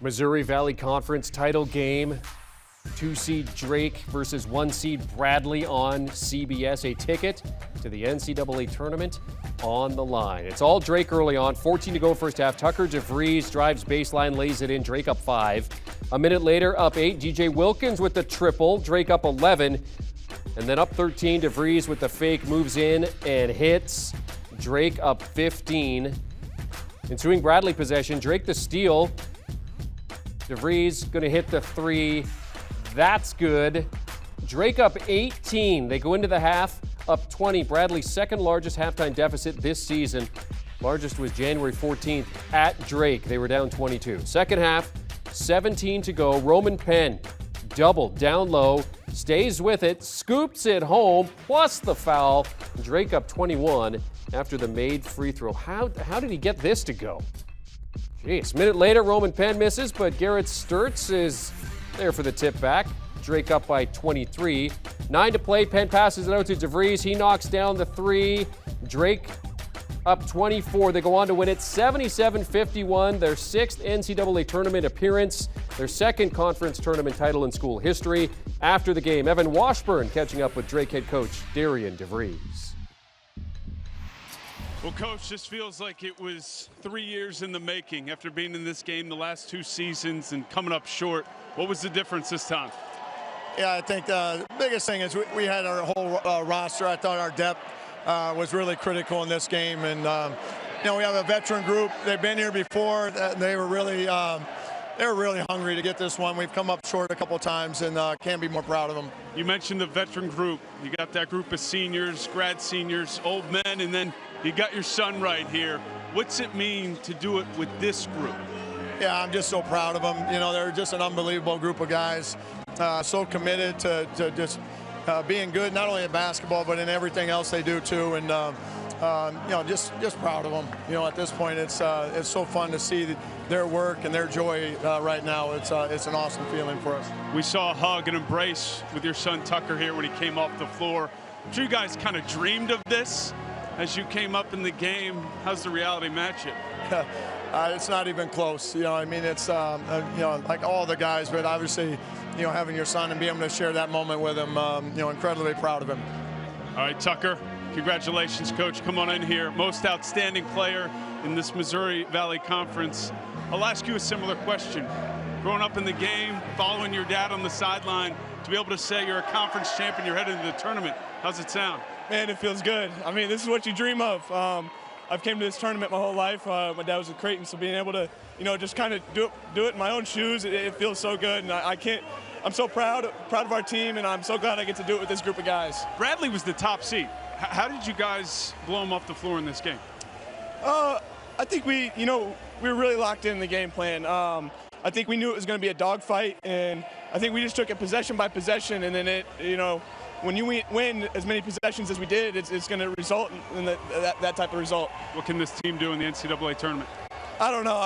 Missouri Valley Conference title game. 2-seed Drake versus 1-seed Bradley on CBS. A ticket to the NCAA Tournament on the line. It's all Drake early on. 14 to go first half. Tucker DeVries drives baseline, lays it in. Drake up 5. A minute later, up 8. DJ Wilkins with the triple. Drake up 11. And then up 13. DeVries with the fake moves in and hits. Drake up 15. Ensuing Bradley possession. Drake the steal. DeVries going to hit the 3. That's good. Drake up 18. They go into the half up 20. Bradley's second largest halftime deficit this season. Largest was January 14th at Drake. They were down 22. Second half, 17 to go. Roman Penn double down low, stays with it, scoops it home, plus the foul. Drake up 21 after the made free throw. How did he get this to go? Jeez. Minute later, Roman Penn misses, but Garrett Sturtz is there for the tip back. Drake up by 23. 9 to play. Penn passes it out to DeVries. He knocks down the 3. Drake up 24. They go on to win it 77-51. Their 6th NCAA tournament appearance. Their 2nd conference tournament title in school history. After the game, Evan Washburn catching up with Drake head coach Darian DeVries. Well, Coach, this feels like it was 3 years in the making after being in this game the last 2 seasons and coming up short. What was the difference this time? Yeah, I think the biggest thing is we had our whole roster. I thought our depth was really critical in this game. And, we have a veteran group. They've been here before. They were really hungry to get this one. We've come up short a couple of times and can't be more proud of them. You mentioned the veteran group. You got that group of seniors, grad seniors, old men, and then you got your son right here. What's it mean to do it with this group? Yeah, I'm just so proud of them. They're just an unbelievable group of guys, so committed to just being good, not only in basketball, but in everything else they do too. And, just proud of them. At this point, it's so fun to see their work and their joy right now. It's an awesome feeling for us. We saw a hug and embrace with your son Tucker here when he came off the floor. I'm sure you guys kind of dreamed of this as you came up in the game. How's the reality match it? It's not even close. It's like all the guys, but obviously, having your son and being able to share that moment with him, incredibly proud of him. All right, Tucker, congratulations, Coach. Come on in here. Most outstanding player in this Missouri Valley Conference. I'll ask you a similar question. Growing up in the game, following your dad on the sideline, to be able to say you're a conference champion, you're headed to the tournament, how's it sound? Man, it feels good. This is what you dream of. I've came to this tournament my whole life. My dad was at Creighton, so being able to, just kind of do it in my own shoes, it feels so good. And I'm so proud of our team, and I'm so glad I get to do it with this group of guys. Bradley was the top seed. How did you guys blow him off the floor in this game? I think we were really locked in the game plan. I think we knew it was going to be a dogfight, and I think we just took it possession by possession, and then when you win as many possessions as we did, it's going to result in that type of result. What can this team do in the NCAA tournament? I don't know.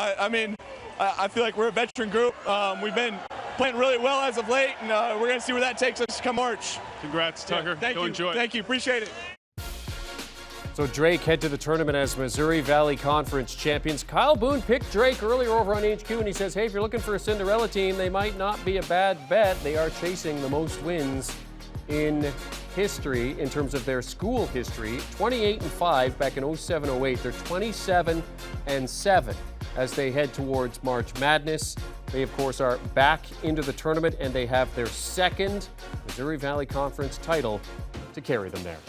I feel like we're a veteran group. We've been playing really well as of late, and we're going to see where that takes us come March. Congrats, Tucker. Yeah, thank you. Enjoy. Thank you. Appreciate it. So Drake head to the tournament as Missouri Valley Conference champions. Kyle Boone picked Drake earlier over on HQ, and he says, hey, if you're looking for a Cinderella team, they might not be a bad bet. They are chasing the most wins in history in terms of their school history. 28-5 back in 07-08. They're 27-7 as they head towards March Madness. They, of course, are back into the tournament, and they have their 2nd Missouri Valley Conference title to carry them there.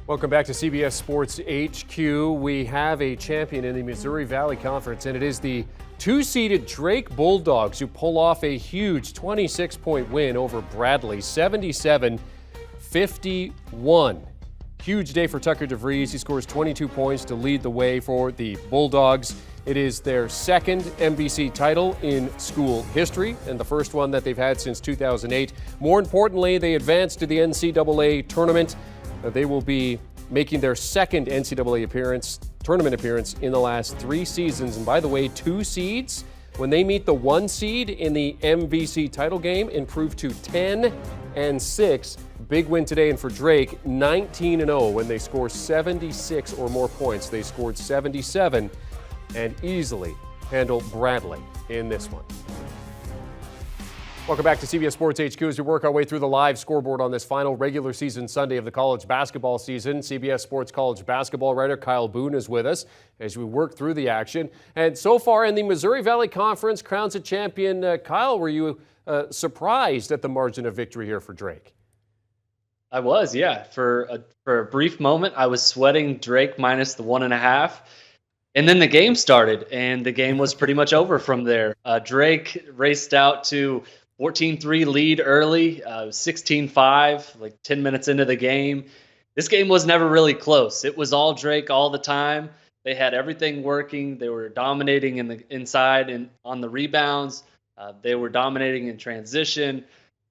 Welcome back to CBS Sports HQ. We have a champion in the Missouri Valley Conference, and it is the 2-seeded Drake Bulldogs who pull off a huge 26-point win over Bradley, 77-51. Huge day for Tucker DeVries. He scores 22 points to lead the way for the Bulldogs. It is their 2nd MVC title in school history and the first one that they've had since 2008. More importantly, they advanced to the NCAA Tournament. They will be making their 2nd NCAA tournament appearance in the last 3 seasons. And by the way, 2 seeds, when they meet the 1 seed in the MVC title game, improve to 10 4-6. Big win today, and for Drake, 19-0 when they score 76 or more points. They scored 77 and easily handled Bradley in this one. Welcome back to CBS Sports HQ as we work our way through the live scoreboard on this final regular season Sunday of the college basketball season. CBS Sports college basketball writer Kyle Boone is with us as we work through the action. And so far in the Missouri Valley Conference, crowns a champion. Kyle, were you surprised at the margin of victory here for Drake? I was, yeah. For a brief moment, I was sweating Drake minus the 1.5. And then the game started, and the game was pretty much over from there. Drake raced out to 14-3 lead early, 16-5, like 10 minutes into the game. This game was never really close. It was all Drake all the time. They had everything working. They were dominating in the inside and on the rebounds. They were dominating in transition.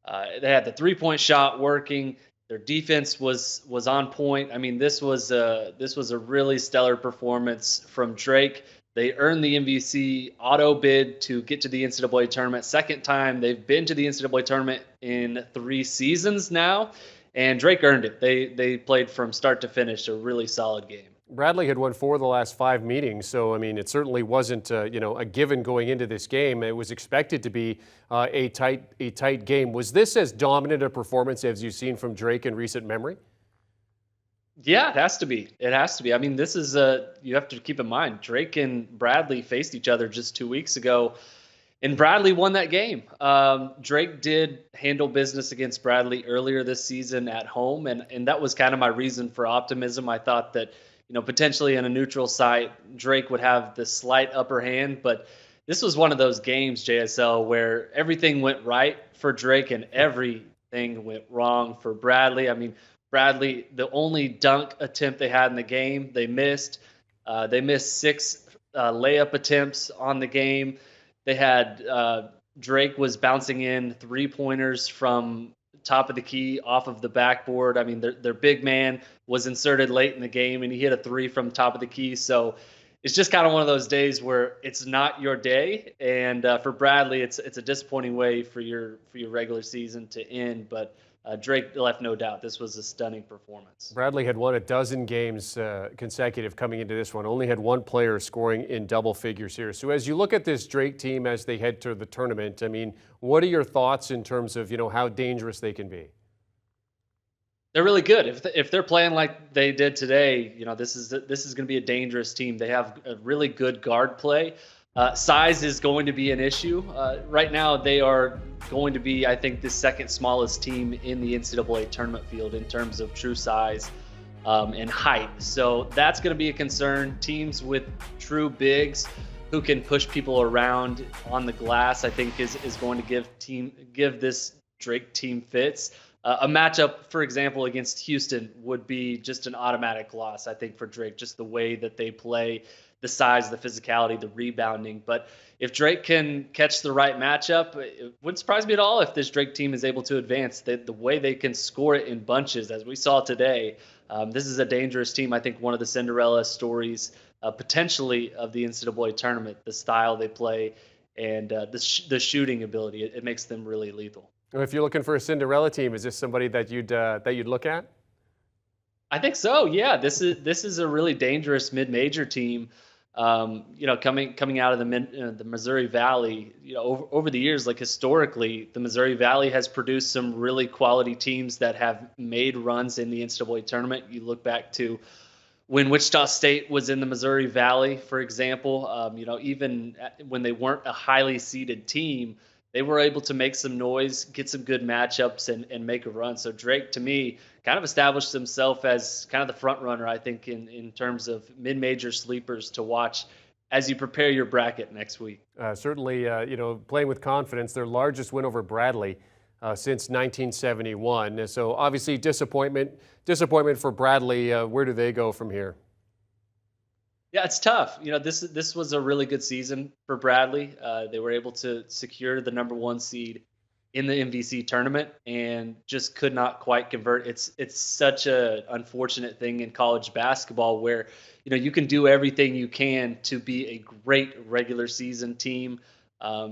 They had the three-point shot working. Their defense was on point. I mean, this was a really stellar performance from Drake. They earned the MVC auto bid to get to the NCAA tournament. Second time they've been to the NCAA tournament in 3 seasons now, and Drake earned it. They played from start to finish a really solid game. Bradley had won 4 of the last 5 meetings, so I mean, it certainly wasn't a given going into this game. It was expected to be a tight game. Was this as dominant a performance as you've seen from Drake in recent memory? Yeah, it has to be. It has to be. I mean, this is you have to keep in mind, Drake and Bradley faced each other just 2 weeks ago, and Bradley won that game. Drake did handle business against Bradley earlier this season at home, and that was kind of my reason for optimism. I thought that, potentially in a neutral site, Drake would have the slight upper hand, but this was one of those games, JSL, where everything went right for Drake and everything went wrong for Bradley. I mean, Bradley, the only dunk attempt they had in the game, they missed. They missed 6 layup attempts on the game. They had Drake was bouncing in 3-pointers from top of the key off of the backboard. I mean, their big man was inserted late in the game, and he hit a 3 from top of the key. So it's just kind of one of those days where it's not your day. And for Bradley, it's a disappointing way for your regular season to end. But Drake left no doubt. This was a stunning performance. Bradley had won 12 games consecutive coming into this one. Only had 1 player scoring in double figures here. So as you look at this Drake team as they head to the tournament, I mean, what are your thoughts in terms of, how dangerous they can be? They're really good. If they're playing like they did today, this is going to be a dangerous team. They have a really good guard play. Size is going to be an issue. Right now, they are going to be, I think, the second smallest team in the NCAA tournament field in terms of true size and height. So that's going to be a concern. Teams with true bigs who can push people around on the glass, I think, is going to give this Drake team fits. A matchup, for example, against Houston would be just an automatic loss, I think, for Drake, just the way that they play, the size, the physicality, the rebounding. But if Drake can catch the right matchup, it wouldn't surprise me at all if this Drake team is able to advance. The way they can score it in bunches, as we saw today, this is a dangerous team. I think one of the Cinderella stories potentially of the NCAA tournament, the style they play and the shooting ability, it makes them really lethal. If you're looking for a Cinderella team, is this somebody that you'd look at? I think so. Yeah, this is a really dangerous mid-major team. Coming out of the Missouri Valley. Over the years, like historically, the Missouri Valley has produced some really quality teams that have made runs in the NCAA tournament. You look back to when Wichita State was in the Missouri Valley, for example. Even when they weren't a highly seeded team, they were able to make some noise, get some good matchups, and make a run. So Drake, to me, kind of established himself as kind of the front runner, I think, in terms of mid-major sleepers to watch as you prepare your bracket next week. Certainly, playing with confidence, their largest win over Bradley since 1971. So obviously disappointment for Bradley. Where do they go from here? Yeah, it's tough. This was a really good season for Bradley. They were able to secure the number 1 seed in the MVC tournament and just could not quite convert. It's such a unfortunate thing in college basketball where you can do everything you can to be a great regular season team.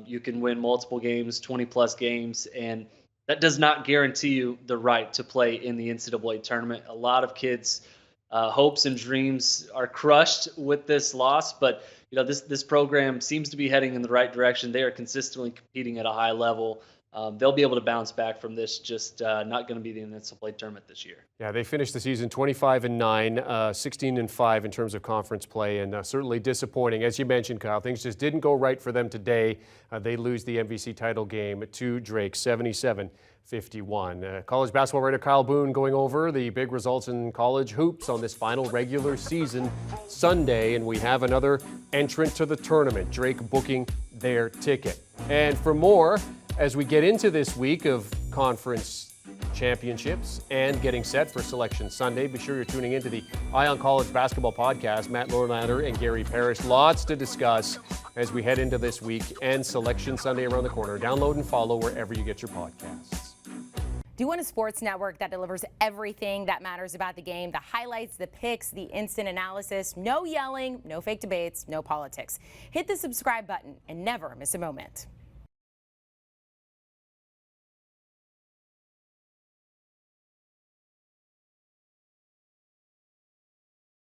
You can win multiple games, 20 plus games, and that does not guarantee you the right to play in the NCAA tournament. A lot of kids' hopes and dreams are crushed with this loss, but this program seems to be heading in the right direction. They are consistently competing at a high level. They'll be able to bounce back from this, just not going to be the NCAA tournament this year. Yeah, they finished the season 25-9, 16-5 in terms of conference play, and certainly disappointing. As you mentioned, Kyle, things just didn't go right for them today. They lose the MVC title game to Drake, 77-51. College basketball writer Kyle Boone going over the big results in college hoops on this final regular season Sunday, and we have another entrant to the tournament, Drake booking their ticket. And for more, as we get into this week of conference championships and getting set for Selection Sunday, be sure you're tuning into the Eye on College Basketball podcast. Matt Norlander and Gary Parrish, lots to discuss as we head into this week and Selection Sunday around the corner. Download and follow wherever you get your podcasts. Do you want a sports network that delivers everything that matters about the game? The highlights, the picks, the instant analysis, no yelling, no fake debates, no politics. Hit the subscribe button and never miss a moment.